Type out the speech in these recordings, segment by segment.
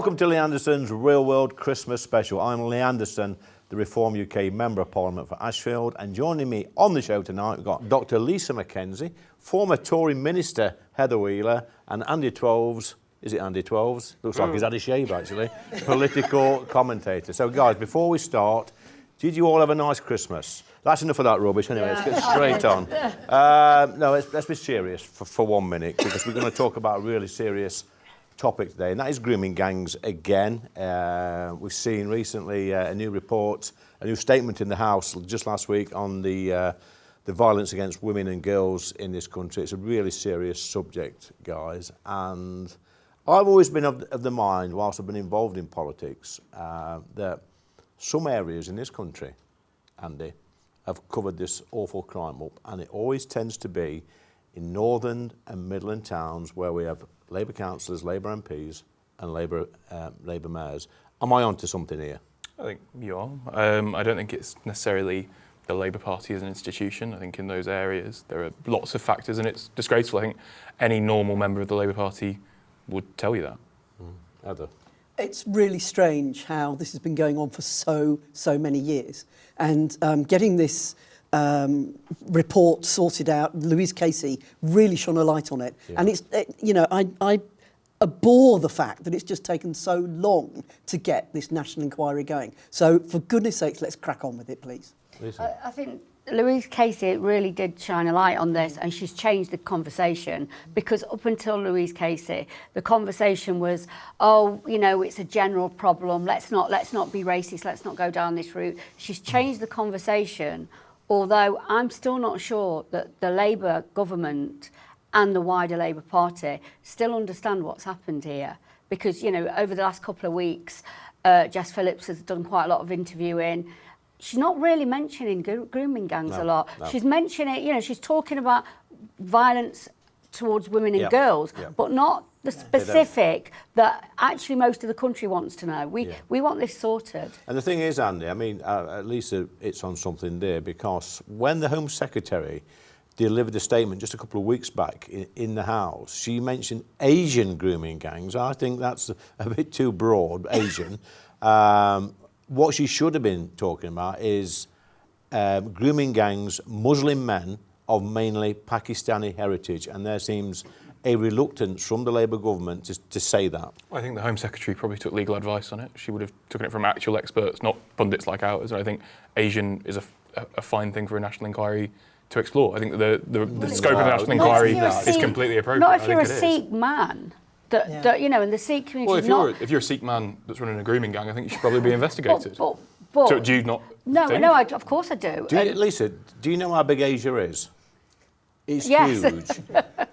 Welcome to Lee Anderson's Real World Christmas Special. I'm Lee Anderson, the Reform UK Member of Parliament for Ashfield, and joining me on the show tonight we've got Dr Lisa McKenzie, former Tory Minister Heather Wheeler, and Andy Twelves, is it Andy Twelves? Looks like he's had a shave actually, political commentator. So guys, before we start, did you all have a nice Christmas? That's enough of that rubbish anyway, let's get straight on. No, let's be serious for 1 minute, because we're going to talk about a really serious topic today, and that is grooming gangs again. We've seen recently a new report, a new statement in the House just last week on the violence against women and girls in this country. It's a really serious subject, guys, and I've always been of the mind, whilst I've been involved in politics, that some areas in this country, Andy, have covered this awful crime up, and it always tends to be in northern and midland towns where we have Labour councillors, Labour MPs and Labour mayors. Am I onto something here? I think you are. I don't think it's necessarily the Labour Party as an institution. I think in those areas there are lots of factors, and it's disgraceful. I think any normal member of the Labour Party would tell you that. Heather? It's really strange how this has been going on for so many years, and getting this report sorted out, Louise Casey really shone a light on it. Yeah. And it's, I abhor the fact that it's just taken so long to get this national inquiry going. So for goodness sakes, let's crack on with it, please. I think Louise Casey really did shine a light on this, and she's changed the conversation, because up until Louise Casey, the conversation was, oh, you know, it's a general problem. Let's not be racist. Let's not go down this route. She's changed the conversation. Although I'm still not sure that the Labour government and the wider Labour Party still understand what's happened here. Because, you know, over the last couple of weeks, Jess Phillips has done quite a lot of interviewing. She's not really mentioning grooming gangs a lot. No. She's mentioning, you know, she's talking about violence towards women and girls, but not the specific that actually most of the country wants to know. We want this sorted. And the thing is, Andy, I mean, at least it's on something there, because when the Home Secretary delivered a statement just a couple of weeks back in the House, she mentioned Asian grooming gangs. I think that's a bit too broad, Asian. What she should have been talking about is grooming gangs, Muslim men of mainly Pakistani heritage, and there seems a reluctance from the Labour government to say that. Well, I think the Home Secretary probably took legal advice on it. She would have taken it from actual experts, not pundits like ours. And I think Asian is a fine thing for a national inquiry to explore. I think the scope of a national inquiry is completely appropriate. Not if you're a Sikh man. That, you know, in the Sikh community. Well, if you're a Sikh man that's running a grooming gang, I think you should probably be investigated. But so do you not? No, of course I do. Lisa, do you know how big Asia is? It's huge.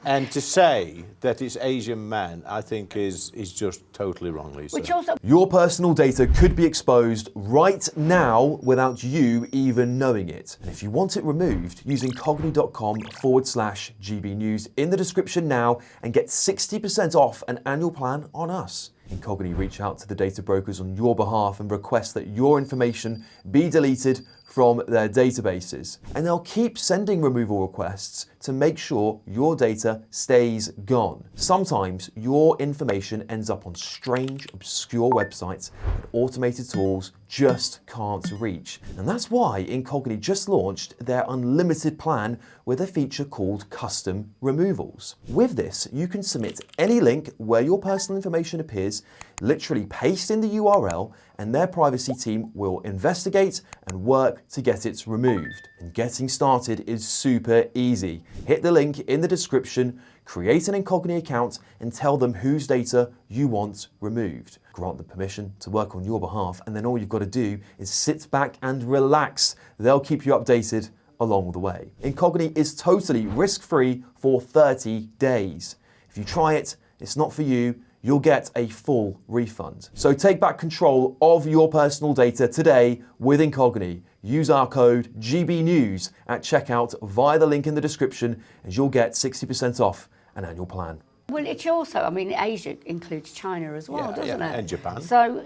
And to say that it's Asian men, I think is just totally wrong, Lisa. Your personal data could be exposed right now without you even knowing it. And if you want it removed, use incogni.com/GB News in the description now and get 60% off an annual plan on us. Incogni reach out to the data brokers on your behalf and request that your information be deleted from their databases. And they'll keep sending removal requests to make sure your data stays gone. Sometimes your information ends up on strange, obscure websites that automated tools just can't reach. And that's why Incogni just launched their unlimited plan with a feature called Custom Removals. With this, you can submit any link where your personal information appears, literally paste in the URL, and their privacy team will investigate and work to get it removed. And getting started is super easy. Hit the link in the description, create an Incogni account, and tell them whose data you want removed. Grant them permission to work on your behalf, and then all you've got to do is sit back and relax. They'll keep you updated along the way. Incogni is totally risk-free for 30 days. If you try it, it's not for you, you'll get a full refund. So take back control of your personal data today with Incogni. Use our code GBNews at checkout via the link in the description, and you'll get 60% off an annual plan. Well, it's also, I mean, Asia includes China as well, Yeah, doesn't yeah, it? and Japan. So,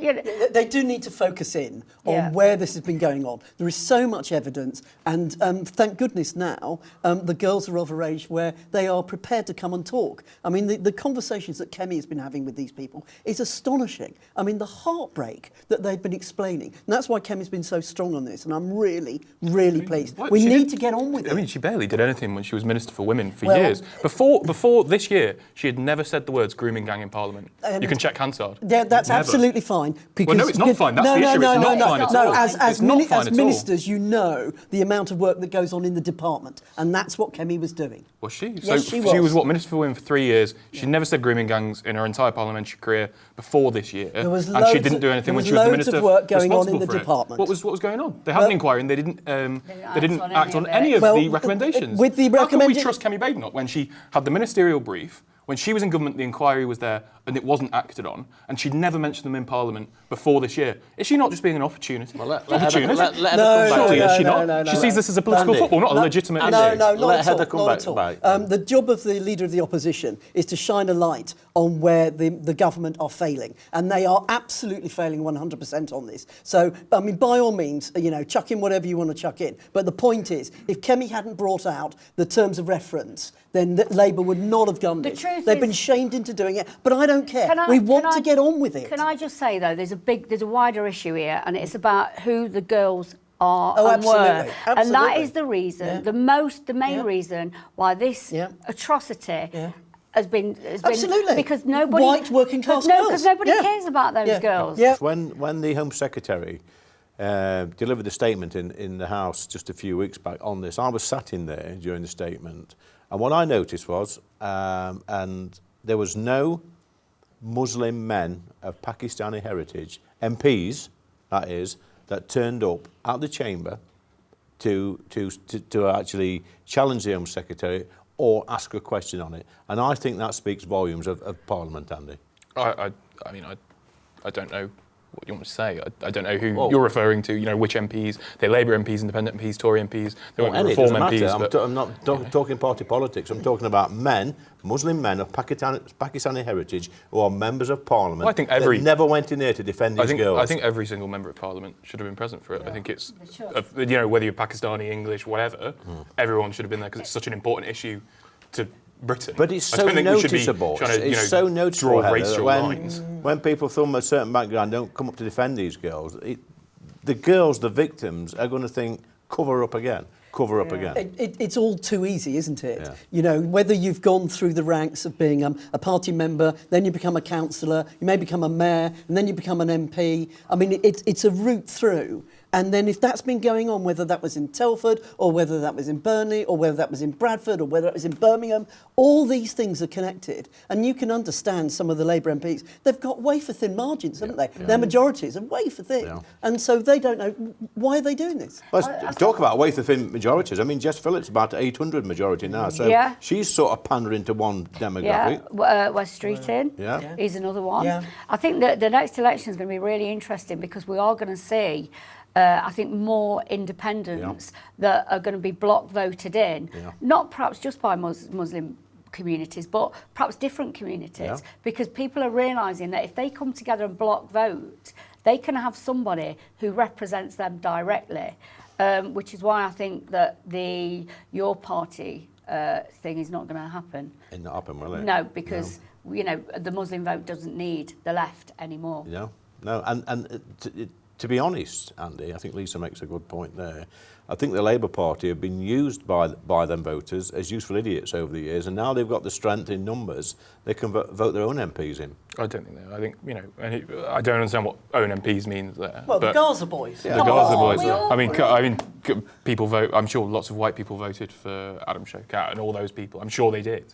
They do need to focus in on Yeah. where this has been going on. There is so much evidence, and thank goodness now the girls are of a age where they are prepared to come and talk. I mean, the conversations that Kemi has been having with these people is astonishing. I mean, the heartbreak that they've been explaining. And that's why Kemi's been so strong on this, and I'm really, really pleased. What, We she need did- to get on with it. I mean, she barely did anything when she was Minister for Women for Well- years. Before this year, she had never said the words grooming gang in Parliament. You can check Hansard. Yeah, that's Never. absolutely fine. Because, no, it's not fine. That's the issue. It's not fine at all. As It's not fine as at all. ministers, you know the amount of work that goes on in the department, and that's what Kemi was doing. Was she? Yes, so she was. what, Minister for Women for 3 years. She never said grooming gangs in her entire parliamentary career before this year. There was and she loads didn't of- do anything there when was she was the loads minister of work going on in responsible the for it. department. What was going on? They had an inquiry and they didn't act on any of Well, the recommendations. with the How can we recommenda- trust Kemi Badenoch when she had the ministerial brief? When she was in government, the inquiry was there and it wasn't acted on, and she'd never mentioned them in Parliament before this year. Is she not just being an opportunist? Let Opportunist? Heather No, come back Surely, to is you. she not? no, She sees this as a political Andy. football, not a legitimate Andy. issue. No, not Let at Heather all. come Not back at all. back. The job of the leader of the opposition is to shine a light on where the government are failing, and they are absolutely failing 100% on this. So, I mean, by all means, chuck in whatever you want to chuck in. But the point is, if Kemi hadn't brought out the terms of reference, then Labour would not have done The this. truth They've is- been shamed into doing it, but I don't care. Can I- We can want I- to get on with it. Can I just say though, there's a wider issue here, and it's about who the girls are Oh, and were, absolutely, and that absolutely. is the reason, Yeah. the main Yeah. reason why this Yeah. atrocity. Yeah. Has been Absolutely. because nobody White working class because girls. nobody Yeah. cares about those Yeah. girls. Yeah. When the Home Secretary delivered the statement in the House just a few weeks back on this, I was sat in there during the statement, and what I noticed was, and there was no Muslim men of Pakistani heritage, MPs, that is, that turned up at the chamber to actually challenge the Home Secretary or ask a question on it. And I think that speaks volumes of Parliament, Andy. I mean, I don't know what you want me to say. I don't know who Well- you're referring to. Which MPs? They're Labour MPs, Independent MPs, Tory MPs. They won't be Any, it Reform doesn't MPs. matter. but I'm not talking party politics. I'm talking about men, Muslim men of Pakistani heritage who are members of Parliament. Well, I think that never went in there to defend these girls. I think every single member of Parliament should have been present for it. I think it's, They should. whether you're Pakistani, English, whatever, everyone should have been there because it's such an important issue to Britain. But it's I so don't think we should be noticeable. trying to, It's so noticeable, draw Heather, racial that lines. when people from a certain background don't come up to defend these girls, the girls, the victims, are going to think, cover up again. It's all too easy, isn't it? Yeah. Whether you've gone through the ranks of being a party member, then you become a councillor, you may become a mayor, and then you become an MP. I mean, it's a route through. And then if that's been going on, whether that was in Telford, or whether that was in Burnley, or whether that was in Bradford, or whether it was in Birmingham, all these things are connected. And you can understand some of the Labour MPs, they've got wafer thin margins, haven't they? Their majorities are wafer thin. Yeah. And so they don't know, why are they doing this? Let's talk about wafer thin majorities. I mean, Jess Phillips about 800 majority now, so Yeah. she's sort of pandering to one demographic. West Street Inn Yeah. is another one. Yeah. I think that the next election is going to be really interesting because we are going to see, I think, more independents that are going to be block voted in, not perhaps just by Muslim communities, but perhaps different communities, because people are realising that if they come together and block vote, they can have somebody who represents them directly, which is why I think that your party thing is not going to happen. It'll not happen, will it? No, because the Muslim vote doesn't need the left anymore. No, and to be honest, Andy, I think Lisa makes a good point there. I think the Labour Party have been used by them voters as useful idiots over the years, and now they've got the strength in numbers, they can vote their own MPs in. I don't think that. I think, I don't understand what own MPs means there. Well, the but Gaza boys. the Gaza boys. we all I mean, people vote. I'm sure lots of white people voted for Adam Shaukat and all those people. I'm sure they did.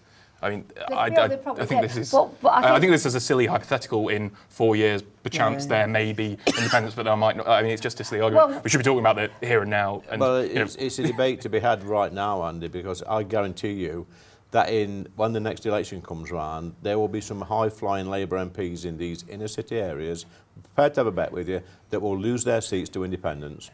I mean, I probably think did. this is. But I think this is a silly hypothetical. In 4 years, perchance there may be independence, but there might not. I mean, it's just a silly argument. Well- We should be talking about the here and now. And, Well, it's a debate to be had right now, Andy, because I guarantee you that when the next election comes round, there will be some high-flying Labour MPs in these inner-city areas, prepared to have a bet with you, that will lose their seats to independence.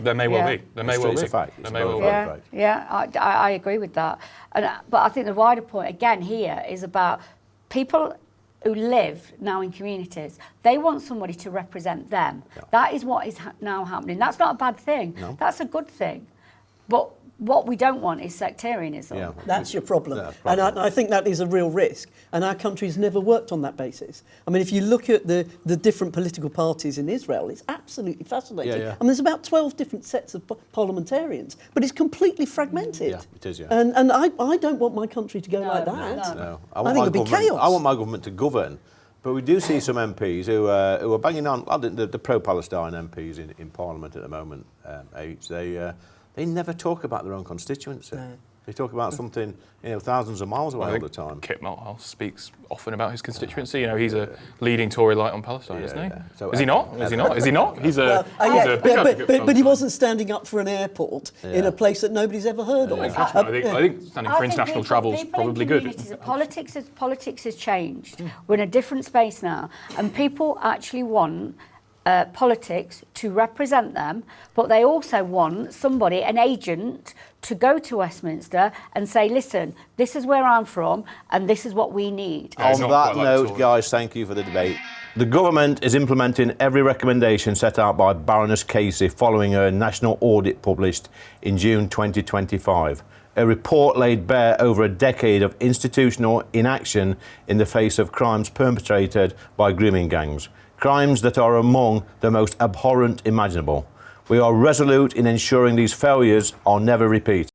there may well be. There may well be. It's a fact. There It's may a well be. very fact. I agree with that. But I think the wider point again here is about people who live now in communities, they want somebody to represent them. Yeah. That is what is now happening. That's not a bad thing. No. That's a good thing. But what we don't want is sectarianism. Yeah. That's your problem. That's And problem. I think that is a real risk. And our country's never worked on that basis. I mean, if you look at the different political parties in Israel, it's absolutely fascinating. Yeah, yeah. I mean, there's about 12 different sets of parliamentarians, but it's completely fragmented. Yeah, it is, yeah. And I don't want my country to go like that. No, I think it'd be chaos. I want my government to govern, but we do see some MPs who are banging on. The pro-Palestine MPs in Parliament at the moment. They never talk about their own constituency. No. They talk about something thousands of miles away all the time. Kit Malthouse speaks often about his constituency. You know, he's a leading Tory light on Palestine, isn't he? yeah. So, Is he not? Is he not? Is he not? He's a. Yeah, he's a but he wasn't standing up for an airport in a place that nobody's ever heard of. I think standing for international travel is probably good. Politics has changed. We're in a different space now, and people actually want politics to represent them, but they also want somebody, an agent, to go to Westminster and say, listen, this is where I'm from and this is what we need. Yeah, it's On not that quite like note, Tory. guys, thank you for the debate. The government is implementing every recommendation set out by Baroness Casey following her national audit published in June 2025. A report laid bare over a decade of institutional inaction in the face of crimes perpetrated by grooming gangs. Crimes that are among the most abhorrent imaginable. We are resolute in ensuring these failures are never repeated.